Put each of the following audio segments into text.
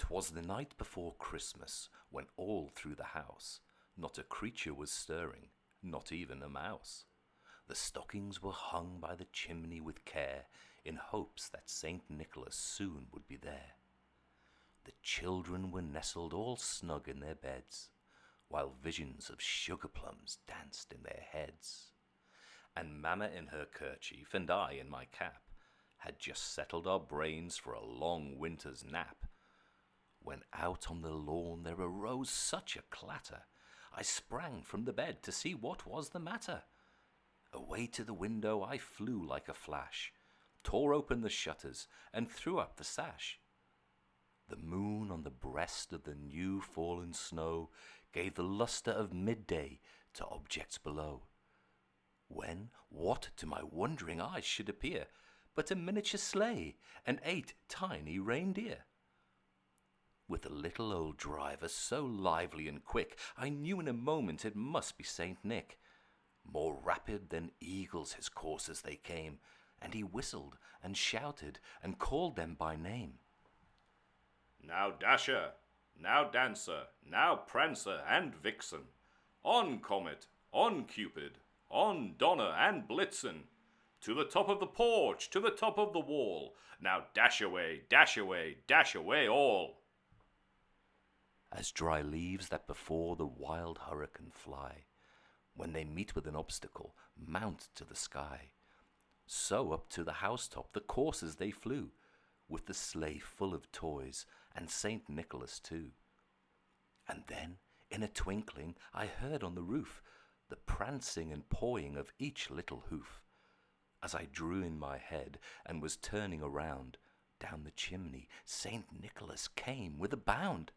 'Twas the night before Christmas, when all through the house not a creature was stirring, not even a mouse. The stockings were hung by the chimney with care, in hopes that St. Nicholas soon would be there. The children were nestled all snug in their beds, while visions of sugar plums danced in their heads. And Mamma in her kerchief, and I in my cap, had just settled our brains for a long winter's nap, when out on the lawn there arose such a clatter, I sprang from the bed to see what was the matter. Away to the window I flew like a flash, tore open the shutters, and threw up the sash. The moon on the breast of the new fallen snow gave the lustre of midday to objects below, when what to my wondering eyes should appear but a miniature sleigh and 8 tiny reindeer. With a little old driver so lively and quick, I knew in a moment it must be Saint Nick. More rapid than eagles his coursers they came, and he whistled and shouted and called them by name. Now Dasher, now Dancer, now Prancer and Vixen, on Comet, on Cupid, on Donner and Blitzen, to the top of the porch, to the top of the wall, now dash away, dash away, dash away all. As dry leaves that before the wild hurricane fly, when they meet with an obstacle, mount to the sky, so up to the housetop the coursers they flew, with the sleigh full of toys, and Saint Nicholas too. And then, in a twinkling, I heard on the roof the prancing and pawing of each little hoof. As I drew in my head and was turning around, down the chimney Saint Nicholas came with a bound.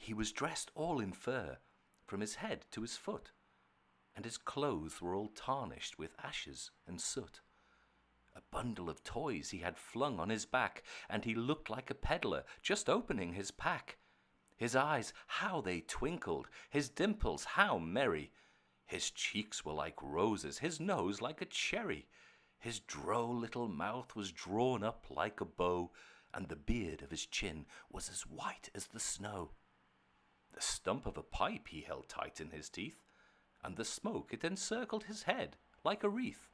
He was dressed all in fur, from his head to his foot, and his clothes were all tarnished with ashes and soot. A bundle of toys he had flung on his back, and he looked like a peddler just opening his pack. His eyes, how they twinkled, his dimples, how merry! His cheeks were like roses, his nose like a cherry. His droll little mouth was drawn up like a bow, and the beard of his chin was as white as the snow. The stump of a pipe he held tight in his teeth, and the smoke it encircled his head like a wreath.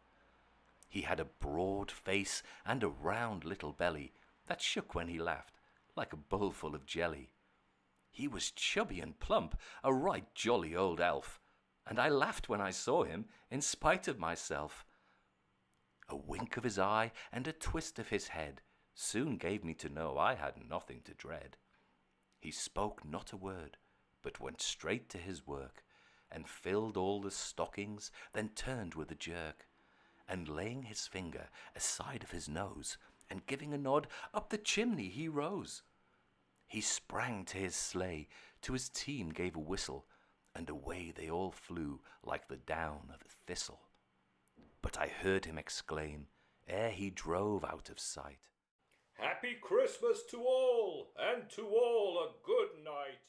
He had a broad face and a round little belly that shook when he laughed like a bowlful of jelly. He was chubby and plump, a right jolly old elf, and I laughed when I saw him in spite of myself. A wink of his eye and a twist of his head soon gave me to know I had nothing to dread. He spoke not a word, but went straight to his work, and filled all the stockings, then turned with a jerk, and laying his finger aside of his nose, and giving a nod, up the chimney he rose. He sprang to his sleigh, to his team gave a whistle, and away they all flew like the down of a thistle. But I heard him exclaim, ere he drove out of sight, Happy Christmas to all, and to all a good night.